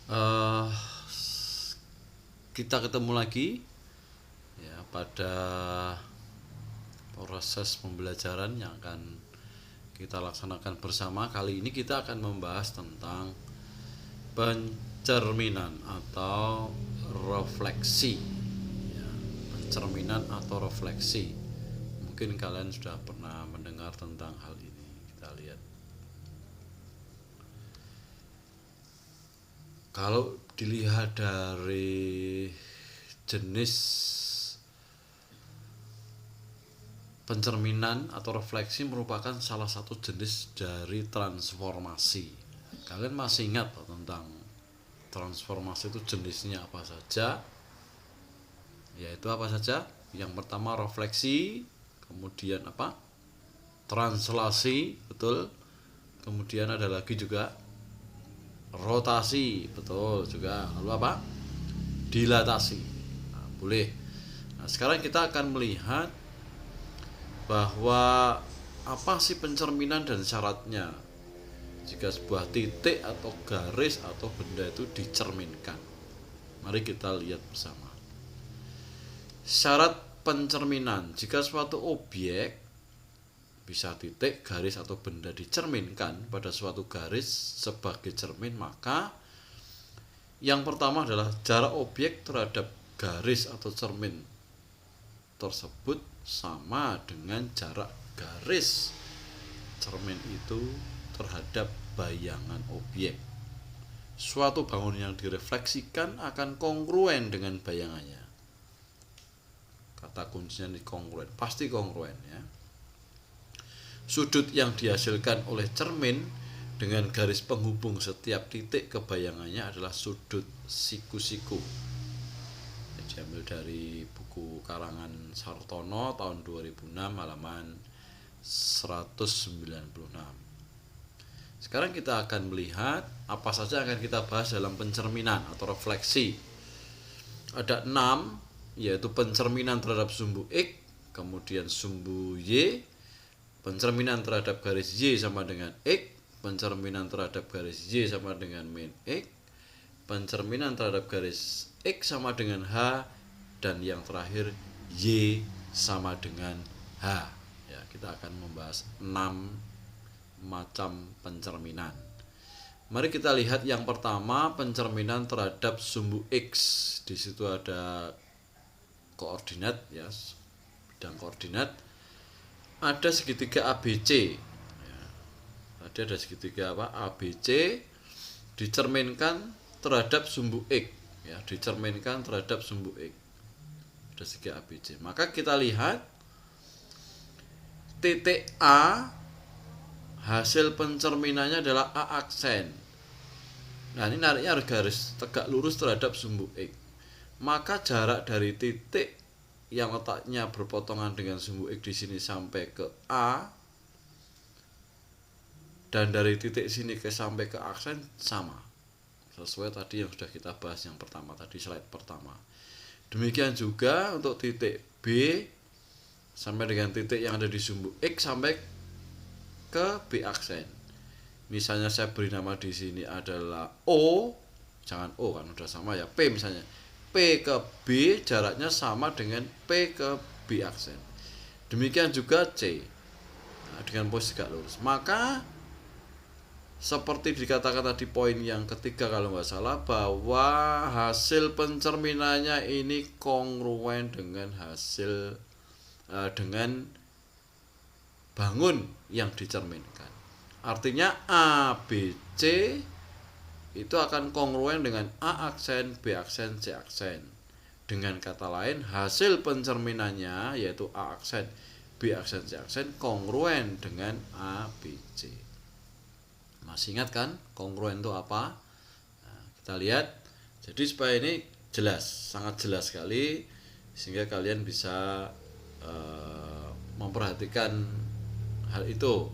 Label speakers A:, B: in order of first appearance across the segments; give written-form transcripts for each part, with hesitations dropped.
A: Eh, kita ketemu lagi ya pada proses pembelajaran yang akan kita laksanakan bersama. Kali ini kita akan membahas tentang pencerminan atau refleksi. Ya, pencerminan atau refleksi. Mungkin kalian sudah pernah mendengar tentang hal ini. Kita lihat. Kalau dilihat dari jenis pencerminan atau refleksi merupakan salah satu jenis dari transformasi. Kalian masih ingat tentang transformasi itu jenisnya apa saja? Yaitu apa saja? Yang pertama refleksi, kemudian apa? Translasi, betul. Kemudian ada lagi juga rotasi, betul juga. Lalu apa? Dilatasi. Nah, boleh. Nah, sekarang kita akan melihat bahwa apa sih pencerminan dan syaratnya jika sebuah titik atau garis atau benda itu dicerminkan. Mari kita lihat bersama. Syarat pencerminan: jika suatu objek, bisa titik, garis atau benda, dicerminkan pada suatu garis sebagai cermin, maka yang pertama adalah jarak objek terhadap garis atau cermin tersebut sama dengan jarak garis cermin itu terhadap bayangan objek. Suatu bangunan yang direfleksikan akan kongruen dengan bayangannya. Kata kuncinya ini kongruen, pasti kongruen ya. Sudut yang dihasilkan oleh cermin dengan garis penghubung setiap titik ke bayangannya adalah sudut siku-siku. Diambil dari buku karangan Sartono tahun 2006 halaman 196. Sekarang kita akan melihat apa saja akan kita bahas dalam pencerminan atau refleksi. Ada 6, yaitu pencerminan terhadap sumbu X, kemudian sumbu Y, pencerminan terhadap garis Y sama dengan X, pencerminan terhadap garis Y sama dengan min X, pencerminan terhadap garis X sama dengan H, dan yang terakhir Y sama dengan H. Ya, kita akan membahas 6 macam pencerminan. Mari kita lihat yang pertama, pencerminan terhadap sumbu X. Di situ ada koordinat ya, bidang koordinat. Ada segitiga ABC. Ya, tadi ada segitiga apa? ABC dicerminkan terhadap sumbu X, ya, dicerminkan terhadap sumbu X. Ada segitiga ABC. Maka kita lihat titik A, hasil pencerminannya adalah A aksen. Nah, ini nariknya harus garis tegak lurus terhadap sumbu X. Maka jarak dari titik yang letaknya berpotongan dengan sumbu X di sini sampai ke A, dan dari titik sini ke sampai ke aksen sama. Sesuai tadi yang sudah kita bahas yang pertama tadi, slide pertama. Demikian juga untuk titik B sampai dengan titik yang ada di sumbu X sampai ke B aksen. Misalnya saya beri nama di sini adalah O, jangan O kan udah sama ya, P misalnya. P ke B jaraknya sama dengan P ke B aksen. Demikian juga C. Nah, dengan posisi tegak lurus. Maka seperti dikatakan tadi poin yang ketiga kalau nggak salah, bahwa hasil pencerminannya ini kongruen dengan hasil dengan bangun yang dicerminkan. Artinya A, B, C itu akan kongruen dengan A aksen, B aksen, C aksen. Dengan kata lain, hasil pencerminannya yaitu A aksen, B aksen, C aksen kongruen dengan A, B, C. Masih ingat kan kongruen itu apa? Nah, kita lihat. Jadi supaya ini jelas, sangat jelas sekali, sehingga kalian bisa memperhatikan hal itu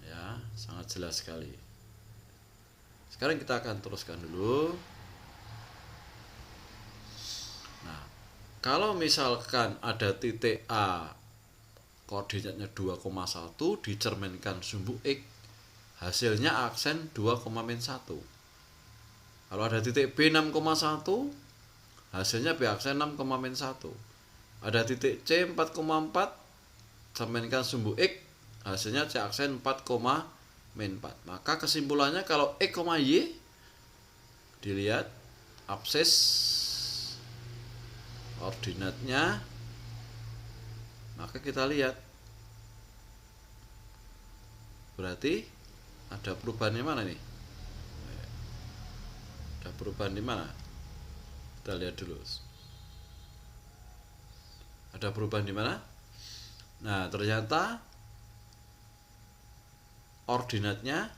A: ya, sangat jelas sekali. Sekarang kita akan teruskan dulu. Nah, kalau misalkan ada titik A koordinatnya 2,1 dicerminkan sumbu X, hasilnya aksen 2,-1. Kalau ada titik B 6,1, hasilnya B aksen 6,-1. Ada titik C 4,4, cerminkan sumbu X, hasilnya C aksen 4,-4. Maka kesimpulannya kalau X, Y dilihat absis ordinatnya, maka kita lihat berarti ada perubahan di mana nih? Ada perubahan di mana? Kita lihat dulu. Ada perubahan di mana? Nah, ternyata ordinatnya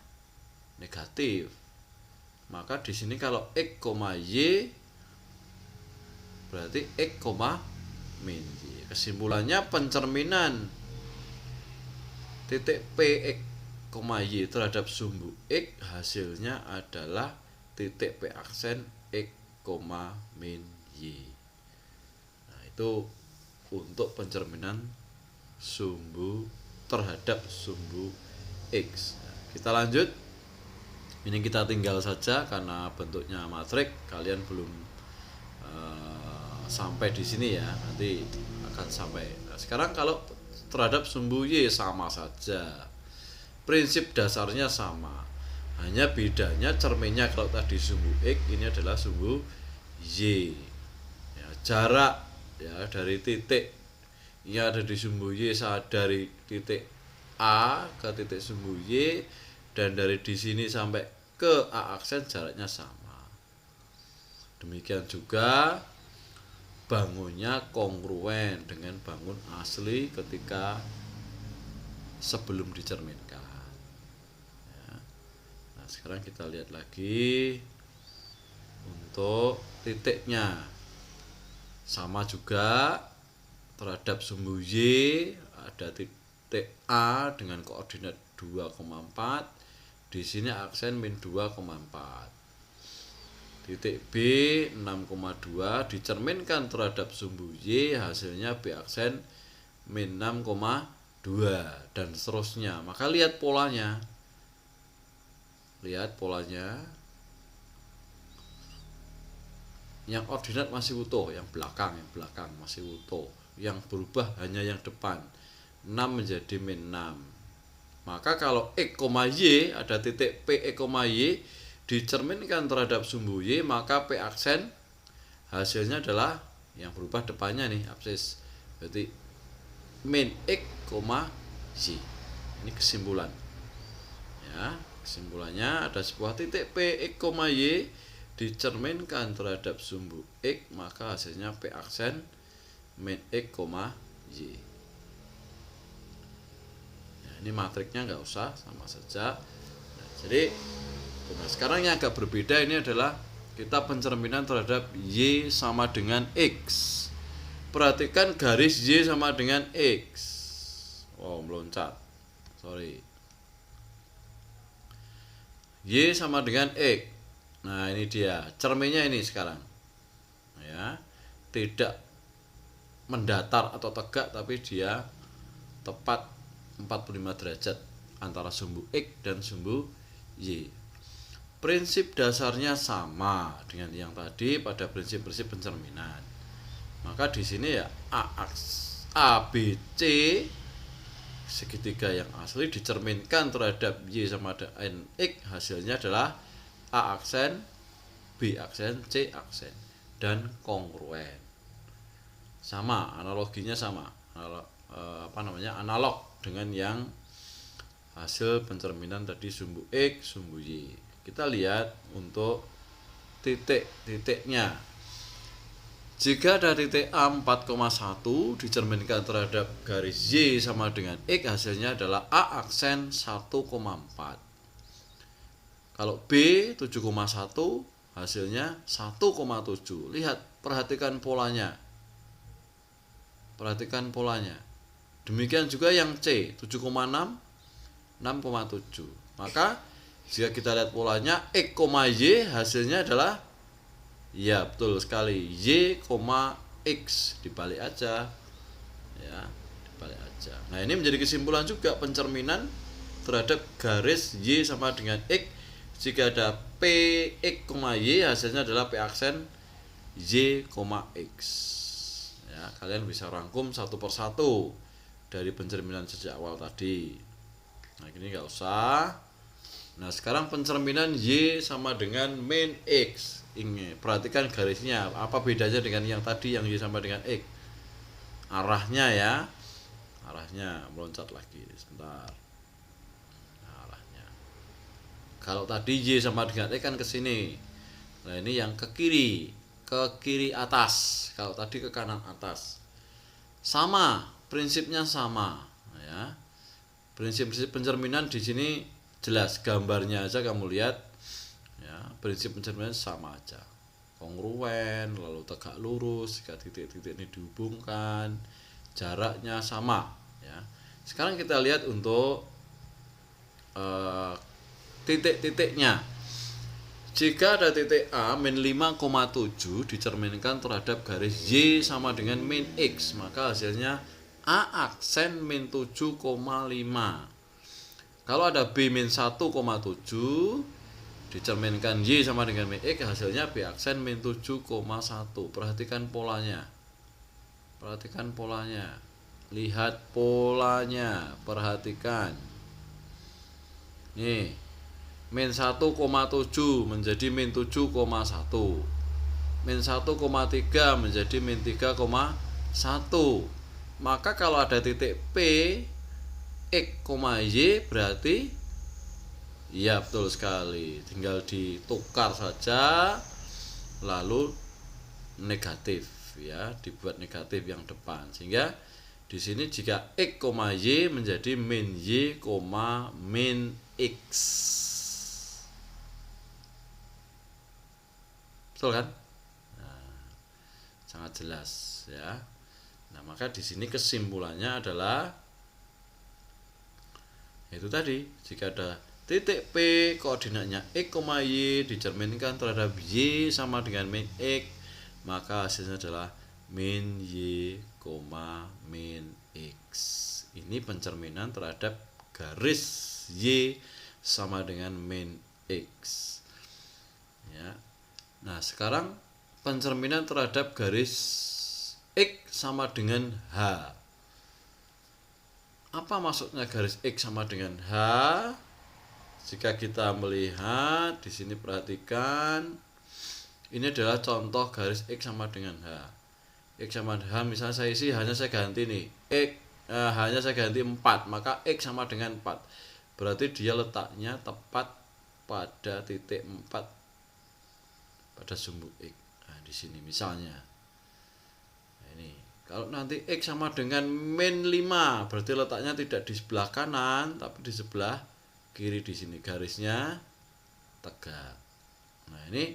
A: negatif. Maka di sini kalau X, Y berarti X, min Y. Kesimpulannya pencerminan titik P, X, Y terhadap sumbu X hasilnya adalah titik P aksen X, min Y. Nah, itu untuk pencerminan sumbu terhadap sumbu X. Nah, kita lanjut. Ini kita tinggal saja karena bentuknya matrik, kalian belum sampai di sini ya, nanti akan sampai. Nah, sekarang kalau terhadap sumbu Y sama saja, prinsip dasarnya sama, hanya bedanya cerminnya kalau tadi sumbu X, ini adalah sumbu Y ya, jarak ya dari titik ini ada di sumbu Y dari titik A ke titik sumbu Y, dan dari di sini sampai ke A aksen jaraknya sama. Demikian juga bangunnya kongruen dengan bangun asli ketika sebelum dicerminkan ya. Nah, sekarang kita lihat lagi untuk titiknya sama juga terhadap sumbu Y, ada titik A dengan koordinat 2,4, di sini aksen min 2,4. Titik B 6,2 dicerminkan terhadap sumbu Y, hasilnya B aksen min 6,2 dan seterusnya. Maka lihat polanya. Lihat polanya. Yang ordinat masih utuh, yang belakang masih utuh. Yang berubah hanya yang depan. 6 menjadi min 6. Maka kalau X, Y ada titik P, X, Y dicerminkan terhadap sumbu Y, maka P aksen hasilnya adalah yang berubah depannya nih, absis. Berarti min X, Y. Ini kesimpulan. Ya, kesimpulannya ada sebuah titik P, X, Y dicerminkan terhadap sumbu X, maka hasilnya P aksen min X, Y. Nah, ini matriknya nggak usah, sama saja. Nah, jadi nah, sekarang yang agak berbeda ini adalah kita pencerminan terhadap Y sama dengan X. Perhatikan garis Y sama dengan X. Wow, meloncat. Sorry. Y sama dengan X. Nah, ini dia. Cerminnya ini sekarang. Ya. Tidak mendatar atau tegak, tapi dia tepat 45 derajat antara sumbu X dan sumbu Y. Prinsip dasarnya sama dengan yang tadi pada prinsip-prinsip pencerminan. Maka di sini ya ABC segitiga yang asli dicerminkan terhadap Y sama dengan X, hasilnya adalah A aksen, B aksen, C aksen dan kongruen. Sama, analoginya sama. Analog dengan yang hasil pencerminan tadi sumbu X, sumbu Y. Kita lihat untuk titik-titiknya. Jika ada titik A 4,1 dicerminkan terhadap garis Y sama dengan X, hasilnya adalah A aksen 1,4. Kalau B 7,1 hasilnya 1,7. Lihat, perhatikan polanya. Perhatikan polanya. Demikian juga yang C 7,6, 6,7. Maka jika kita lihat polanya X, Y hasilnya adalah ya betul sekali Y, X, dibalik aja ya, dibalik aja. Nah, ini menjadi kesimpulan juga pencerminan terhadap garis Y sama dengan X jika ada P X, Y hasilnya adalah P aksen Y, X. Ya, kalian bisa rangkum satu persatu dari pencerminan sejak awal tadi. Nah, ini nggak usah. Nah, sekarang pencerminan Y sama dengan min X. Ini perhatikan garisnya, apa bedanya dengan yang tadi yang Y sama dengan X? Arahnya ya. Arahnya meloncat lagi sebentar. Nah, arahnya. Kalau tadi Y sama dengan X kan ke sini. Nah, ini yang ke kiri atas. Kalau tadi ke kanan atas. Sama, prinsipnya sama, ya. Prinsip-prinsip pencerminan di sini jelas, gambarnya aja kamu lihat. Ya, prinsip pencerminan sama aja. Kongruen, lalu tegak lurus, jika titik-titik ini dihubungkan, jaraknya sama, ya. Sekarang kita lihat untuk titik-titiknya. Jika ada titik A min 5,7 dicerminkan terhadap garis Y sama dengan min X, maka hasilnya A aksen min 7,5. Kalau ada B min 1,7 dicerminkan Y sama dengan min X, hasilnya B aksen min 7,1. Perhatikan polanya. Perhatikan polanya. Lihat polanya, perhatikan. Nih, min 1,7 menjadi min 7,1. Min 1,3 menjadi min 3,1. Maka kalau ada titik P X, Y berarti ya betul sekali. Tinggal ditukar saja lalu negatif, ya, dibuat negatif yang depan. Sehingga di sini jika X, Y menjadi min Y, min X. Betul kan? Nah, sangat jelas, ya. Nah, maka di sini kesimpulannya adalah itu tadi, jika ada titik P koordinatnya X, Y dicerminkan terhadap Y sama dengan min X, maka hasilnya adalah min Y, min X. Ini pencerminan terhadap garis Y sama dengan min X, ya. Nah, sekarang pencerminan terhadap garis X sama dengan H. Apa maksudnya garis X sama dengan H? Jika kita melihat di sini, perhatikan, ini adalah contoh garis X sama dengan H. X sama H, misalnya saya isi, hanya saya ganti nih hanya saya ganti 4, maka X sama dengan 4. Berarti dia letaknya tepat pada titik 4 pada sumbu X. Nah, di sini misalnya. Nah, ini kalau nanti X sama dengan min 5, berarti letaknya tidak di sebelah kanan tapi di sebelah kiri. Di sini garisnya tegak. Nah, ini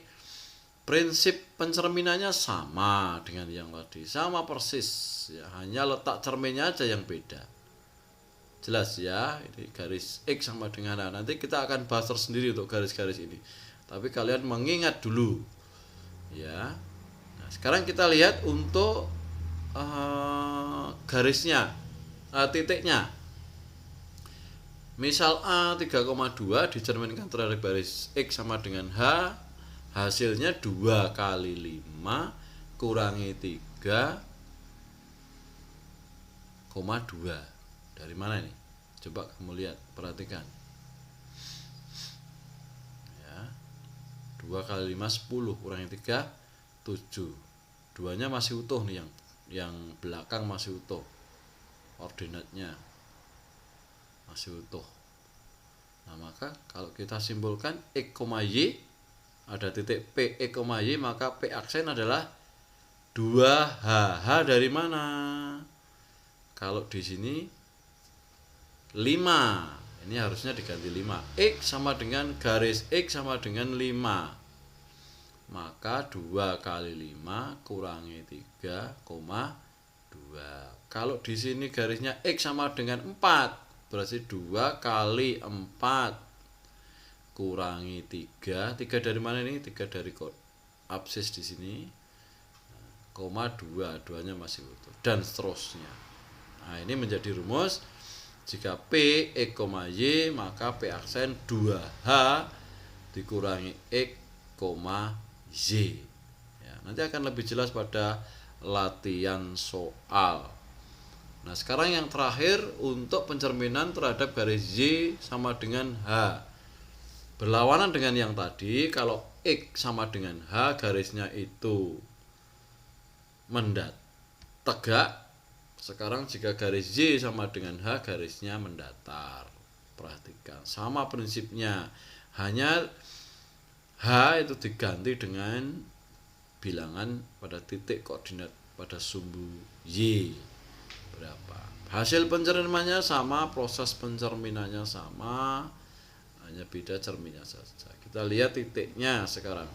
A: prinsip pencerminannya sama dengan yang tadi, sama persis, ya, hanya letak cerminnya aja yang beda. Jelas ya, ini garis X sama dengan H. Nanti kita akan bahas tersendiri untuk garis-garis ini. Tapi kalian mengingat dulu, ya. Nah, sekarang kita lihat untuk garisnya, titiknya. Misal A 3,2 dicerminkan terhadap garis X sama dengan H, hasilnya 2 kali 5 kurangi 3,2. Dari mana ini? Coba kamu lihat, perhatikan. Ya. 2 kali 5 10, kurangi 3 7. Duanya masih utuh nih, yang belakang masih utuh. Koordinatnya masih utuh. Nah, maka kalau kita simpulkan X, Y, ada titik P X, Y, maka P aksen adalah 2H. H dari mana? Kalau di sini 5, ini harusnya diganti 5. X sama dengan garis X sama dengan 5, maka 2 kali 5 kurangi 3,2. Kalau di sini garisnya X sama dengan 4, berarti 2 kali 4 kurangi 3. 3 dari mana ini? 3 dari absis di sini, koma 2, duanya masih utuh, dan seterusnya. Nah, ini menjadi rumus. Jika P X, Y, maka P aksen 2H dikurangi X, Y. Ya, nanti akan lebih jelas pada latihan soal. Nah, sekarang yang terakhir untuk pencerminan terhadap garis Y sama dengan H. Berlawanan dengan yang tadi, kalau X sama dengan H garisnya itu tegak. Sekarang jika garis Y sama dengan H garisnya mendatar. Perhatikan, sama prinsipnya. Hanya H itu diganti dengan bilangan pada titik koordinat pada sumbu Y berapa. Hasil pencerminannya sama, proses pencerminannya sama, hanya beda cerminnya saja. Kita lihat titiknya sekarang.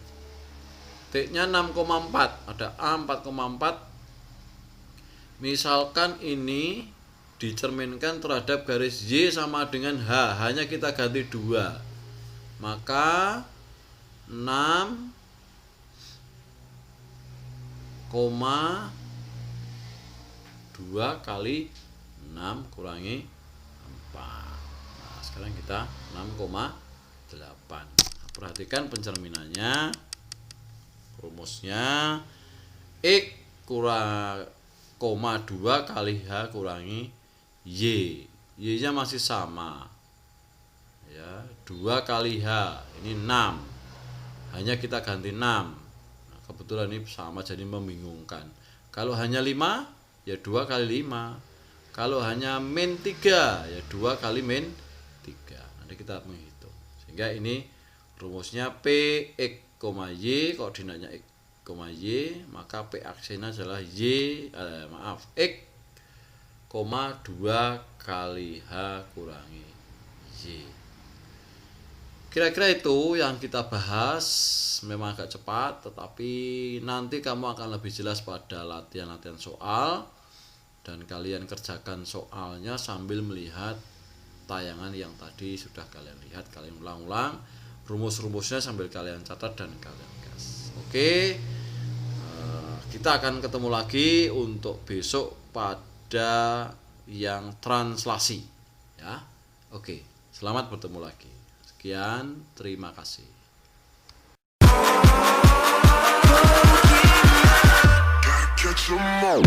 A: Titiknya 6,4, ada A 4,4. Misalkan ini dicerminkan terhadap garis Y sama dengan H, hanya kita ganti 2. Maka 6,2 kali 6 kurangi 4. Nah, sekarang kita 6,8. Perhatikan pencerminannya, rumusnya X kurang 2 kali H kurangi Y. Y-nya masih sama. Ya, 2 kali H, ini 6. Hanya kita ganti 6. Nah, kebetulan ini sama jadi membingungkan. Kalau hanya 5, ya 2 kali 5. Kalau hanya min 3, ya 2 kali min 3. Nanti kita menghitung. Sehingga ini rumusnya P X, Y, koordinatnya X, Y, maka P aksesnya adalah X, 2 kali H kurangi Y. Kira-kira itu yang kita bahas. Memang agak cepat, tetapi nanti kamu akan lebih jelas pada latihan-latihan soal, dan kalian kerjakan soalnya sambil melihat tayangan yang tadi sudah kalian lihat. Kalian ulang-ulang rumus-rumusnya sambil kalian catat dan kalian gas. Oke, kita akan ketemu lagi untuk besok pada yang translasi, ya. Oke, selamat bertemu lagi. Sekian, terima kasih. Catch 'em all.